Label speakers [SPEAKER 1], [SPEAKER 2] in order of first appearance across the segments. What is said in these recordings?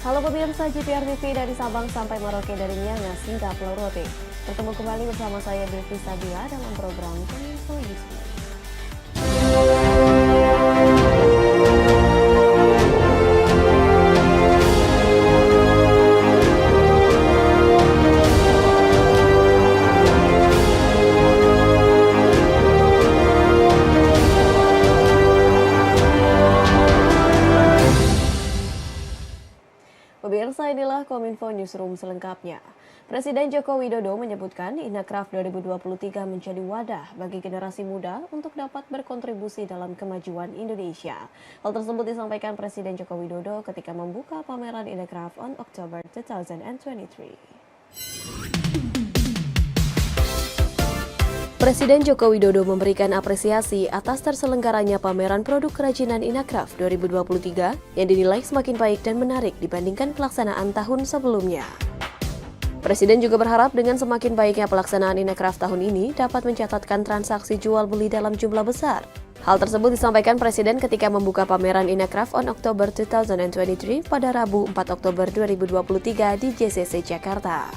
[SPEAKER 1] Halo pemirsa GPR TV dari Sabang sampai Merauke, dari Miangas hingga Pulau Rote. Bertemu kembali bersama saya Devi Sabila dalam program Kominfo Newsroom. Pemirsa, inilah Kominfo Newsroom selengkapnya. Presiden Joko Widodo menyebutkan Inacraft 2023 menjadi wadah bagi generasi muda untuk dapat berkontribusi dalam kemajuan Indonesia. Hal tersebut disampaikan Presiden Joko Widodo ketika membuka pameran Inacraft on October 2023. Presiden Joko Widodo memberikan apresiasi atas terselenggaranya pameran produk kerajinan Inacraft 2023 yang dinilai semakin baik dan menarik dibandingkan pelaksanaan tahun sebelumnya. Presiden juga berharap dengan semakin baiknya pelaksanaan Inacraft tahun ini dapat mencatatkan transaksi jual beli dalam jumlah besar. Hal tersebut disampaikan Presiden ketika membuka pameran Inacraft on October 2023 pada Rabu 4 Oktober 2023 di JCC Jakarta.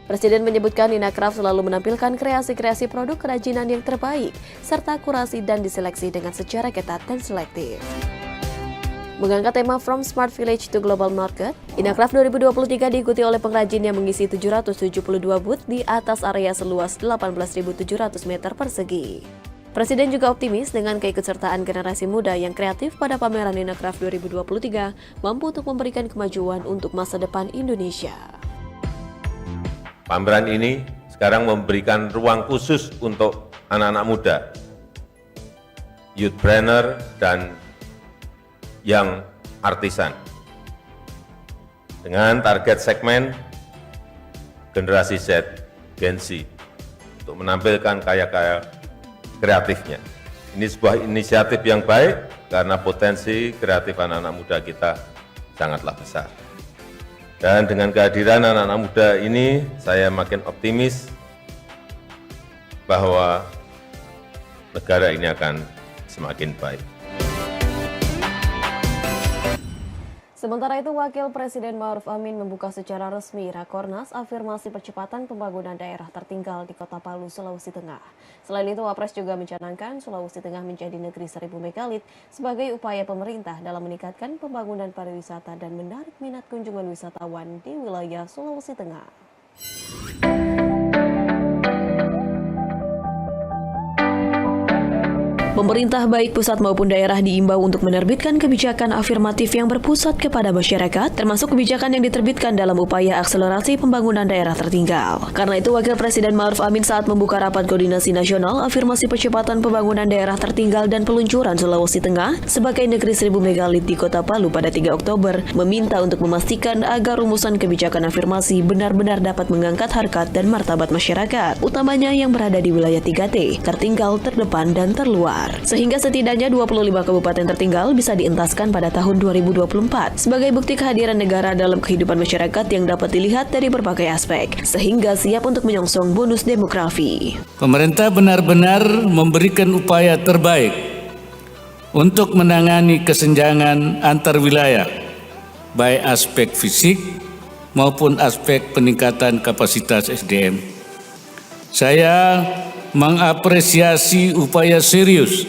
[SPEAKER 1] Presiden menyebutkan Inacraft selalu menampilkan kreasi-kreasi produk kerajinan yang terbaik, serta kurasi dan diseleksi dengan secara ketat dan selektif. Mengangkat tema From Smart Village to Global Market, Inacraft 2023 diikuti oleh pengrajin yang mengisi 772 booth di atas area seluas 18.700 meter persegi. Presiden juga optimis dengan keikutsertaan generasi muda yang kreatif pada pameran Inacraft 2023 mampu untuk memberikan kemajuan untuk masa depan Indonesia.
[SPEAKER 2] Pameran ini sekarang memberikan ruang khusus untuk anak-anak muda, youthpreneur, dan young artisan. Dengan target segmen generasi Z, Gen Z, untuk menampilkan karya-karya kreatifnya. Ini sebuah inisiatif yang baik karena potensi kreatif anak-anak muda kita sangatlah besar. Dan dengan kehadiran anak-anak muda ini, saya makin optimis bahwa negara ini akan semakin baik.
[SPEAKER 1] Sementara itu, Wakil Presiden Ma'ruf Amin membuka secara resmi Rakornas Afirmasi Percepatan Pembangunan Daerah Tertinggal di Kota Palu, Sulawesi Tengah. Selain itu, Wapres juga mencanangkan Sulawesi Tengah menjadi negeri 1000 megalit sebagai upaya pemerintah dalam meningkatkan pembangunan pariwisata dan menarik minat kunjungan wisatawan di wilayah Sulawesi Tengah. Pemerintah baik pusat maupun daerah diimbau untuk menerbitkan kebijakan afirmatif yang berpusat kepada masyarakat, termasuk kebijakan yang diterbitkan dalam upaya akselerasi pembangunan daerah tertinggal. Karena itu, Wakil Presiden Ma'ruf Amin saat membuka Rapat Koordinasi Nasional Afirmasi Percepatan Pembangunan Daerah Tertinggal dan Peluncuran Sulawesi Tengah sebagai negeri 1000 megalit di Kota Palu pada 3 Oktober, meminta untuk memastikan agar rumusan kebijakan afirmasi benar-benar dapat mengangkat harkat dan martabat masyarakat, utamanya yang berada di wilayah 3T, tertinggal, terdepan, dan terluar. Sehingga setidaknya 25 kabupaten tertinggal bisa dientaskan pada tahun 2024 sebagai bukti kehadiran negara dalam kehidupan masyarakat yang dapat dilihat dari berbagai aspek, sehingga siap untuk menyongsong bonus demografi.
[SPEAKER 3] Pemerintah benar-benar memberikan upaya terbaik untuk menangani kesenjangan antar wilayah, baik aspek fisik maupun aspek peningkatan kapasitas SDM. Saya mengapresiasi upaya serius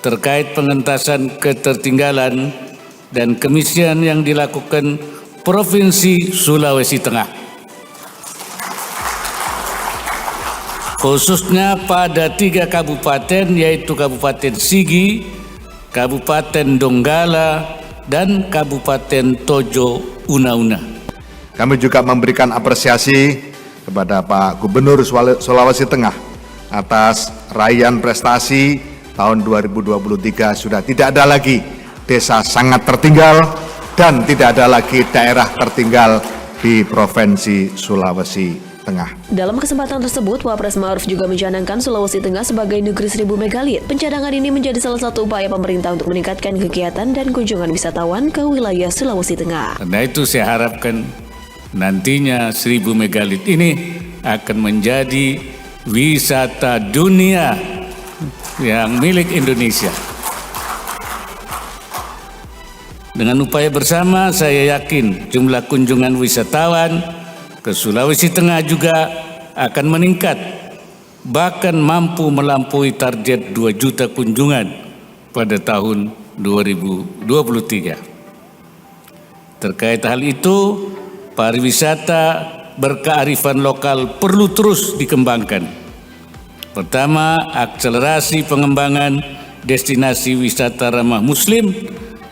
[SPEAKER 3] terkait pengentasan ketertinggalan dan kemiskinan yang dilakukan Provinsi Sulawesi Tengah, khususnya pada 3 kabupaten, yaitu Kabupaten Sigi, Kabupaten Donggala, dan Kabupaten Tojo Una-Una.
[SPEAKER 4] Kami juga memberikan apresiasi kepada Pak Gubernur Sulawesi Tengah atas raihan prestasi tahun 2023. Sudah tidak ada lagi desa sangat tertinggal dan tidak ada lagi daerah tertinggal di Provinsi Sulawesi Tengah.
[SPEAKER 1] Dalam kesempatan tersebut, Wapres Ma'ruf juga mencanangkan Sulawesi Tengah sebagai negeri 1000 megalit. Pencanangan ini menjadi salah satu upaya pemerintah untuk meningkatkan kegiatan dan kunjungan wisatawan ke wilayah Sulawesi Tengah.
[SPEAKER 3] Karena itu saya harapkan nantinya 1000 megalit ini akan menjadi wisata dunia yang milik Indonesia. Dengan upaya bersama, saya yakin jumlah kunjungan wisatawan ke Sulawesi Tengah juga akan meningkat, bahkan mampu melampaui target 2 juta kunjungan pada tahun 2023. Terkait hal itu, pariwisata berkearifan lokal perlu terus dikembangkan. Pertama, akselerasi pengembangan destinasi wisata ramah Muslim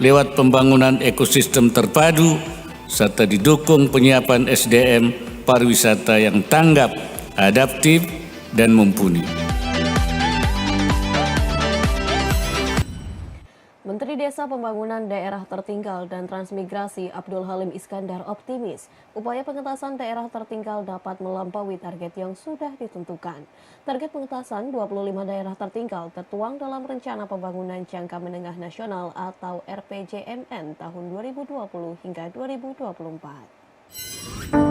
[SPEAKER 3] lewat pembangunan ekosistem terpadu serta didukung penyiapan SDM pariwisata yang tanggap, adaptif, dan mumpuni.
[SPEAKER 1] Menteri Desa Pembangunan Daerah Tertinggal dan Transmigrasi Abdul Halim Iskandar optimis upaya pengentasan daerah tertinggal dapat melampaui target yang sudah ditentukan. Target pengentasan 25 daerah tertinggal tertuang dalam Rencana Pembangunan Jangka Menengah Nasional atau RPJMN tahun 2020 hingga 2024.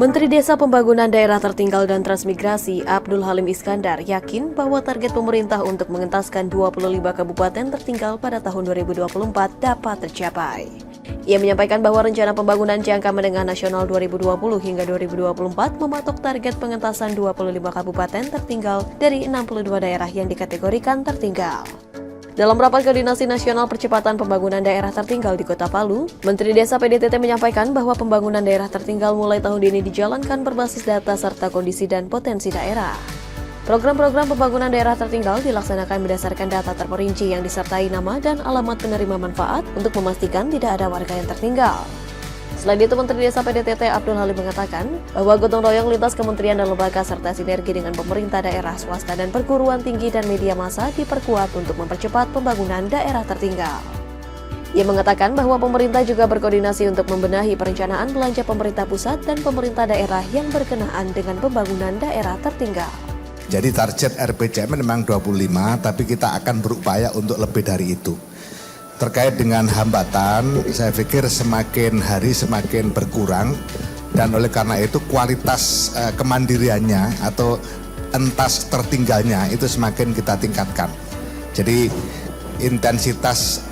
[SPEAKER 1] Menteri Desa Pembangunan Daerah Tertinggal dan Transmigrasi Abdul Halim Iskandar yakin bahwa target pemerintah untuk mengentaskan 25 kabupaten tertinggal pada tahun 2024 dapat tercapai. Ia menyampaikan bahwa Rencana Pembangunan Jangka Menengah Nasional 2020 hingga 2024 mematok target pengentasan 25 kabupaten tertinggal dari 62 daerah yang dikategorikan tertinggal. Dalam rapat koordinasi nasional percepatan pembangunan daerah tertinggal di Kota Palu, Menteri Desa PDTT menyampaikan bahwa pembangunan daerah tertinggal mulai tahun ini dijalankan berbasis data serta kondisi dan potensi daerah. Program-program pembangunan daerah tertinggal dilaksanakan berdasarkan data terperinci yang disertai nama dan alamat penerima manfaat untuk memastikan tidak ada warga yang tertinggal. Selain itu, Menteri Desa PDTT Abdul Halim mengatakan bahwa gotong royong lintas kementerian dan lembaga serta sinergi dengan pemerintah daerah, swasta, dan perguruan tinggi dan media massa diperkuat untuk mempercepat pembangunan daerah tertinggal. Ia mengatakan bahwa pemerintah juga berkoordinasi untuk membenahi perencanaan belanja pemerintah pusat dan pemerintah daerah yang berkenaan dengan pembangunan daerah tertinggal.
[SPEAKER 4] Jadi target RPJM memang 25, tapi kita akan berupaya untuk lebih dari itu. Terkait dengan hambatan, saya pikir semakin hari semakin berkurang dan oleh karena itu kualitas kemandiriannya atau entas tertinggalnya itu semakin kita tingkatkan. Jadi intensitas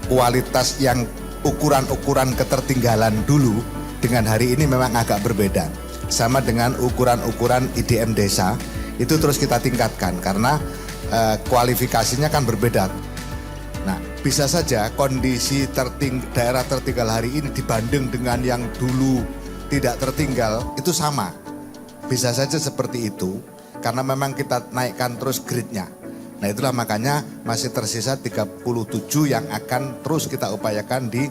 [SPEAKER 4] kualitas yang ukuran-ukuran ketertinggalan dulu dengan hari ini memang agak berbeda. Sama dengan ukuran-ukuran IDM desa itu terus kita tingkatkan karena kualifikasinya kan berbeda. Nah, bisa saja kondisi daerah tertinggal hari ini dibanding dengan yang dulu tidak tertinggal itu sama. Bisa saja seperti itu karena memang kita naikkan terus grade-nya. Nah, itulah makanya masih tersisa 37 yang akan terus kita upayakan di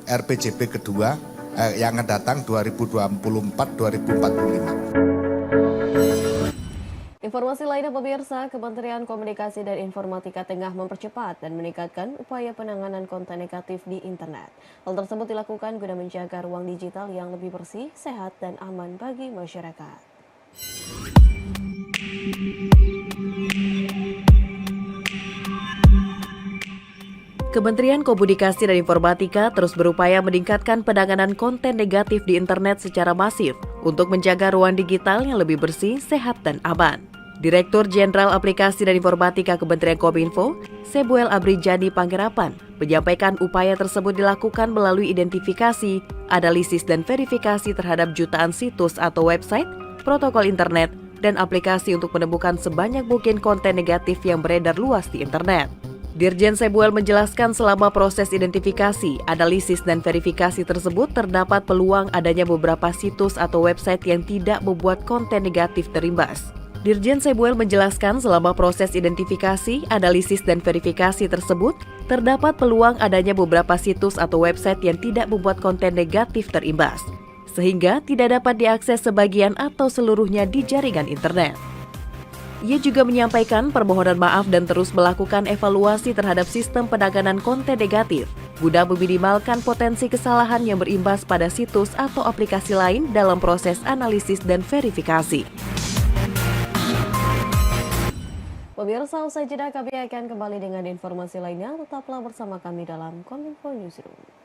[SPEAKER 4] RPJB kedua yang akan datang 2024-2045.
[SPEAKER 1] Informasi lainnya pemirsa, Kementerian Komunikasi dan Informatika tengah mempercepat dan meningkatkan upaya penanganan konten negatif di internet. Hal tersebut dilakukan guna menjaga ruang digital yang lebih bersih, sehat, dan aman bagi masyarakat. Kementerian Komunikasi dan Informatika terus berupaya meningkatkan penanganan konten negatif di internet secara masif untuk menjaga ruang digital yang lebih bersih, sehat, dan aman. Direktur Jenderal Aplikasi dan Informatika Kementerian Kominfo, Sebuel Abrijadi Panggerapan, menyampaikan upaya tersebut dilakukan melalui identifikasi, analisis, dan verifikasi terhadap jutaan situs atau website, protokol internet, dan aplikasi untuk menemukan sebanyak mungkin konten negatif yang beredar luas di internet. Dirjen Sebuel menjelaskan selama proses identifikasi, analisis, dan verifikasi tersebut terdapat peluang adanya beberapa situs atau website yang tidak membuat konten negatif terimbas. Dirjen Sebuel menjelaskan selama proses identifikasi, analisis, dan verifikasi tersebut terdapat peluang adanya beberapa situs atau website yang tidak membuat konten negatif terimbas, sehingga tidak dapat diakses sebagian atau seluruhnya di jaringan internet. Ia juga menyampaikan permohonan maaf dan terus melakukan evaluasi terhadap sistem penanganan konten negatif guna meminimalkan potensi kesalahan yang berimbas pada situs atau aplikasi lain dalam proses analisis dan verifikasi. Pemirsa, usai jeda kami akan kembali dengan informasi lainnya. Tetaplah bersama kami dalam Kominfo Newsroom.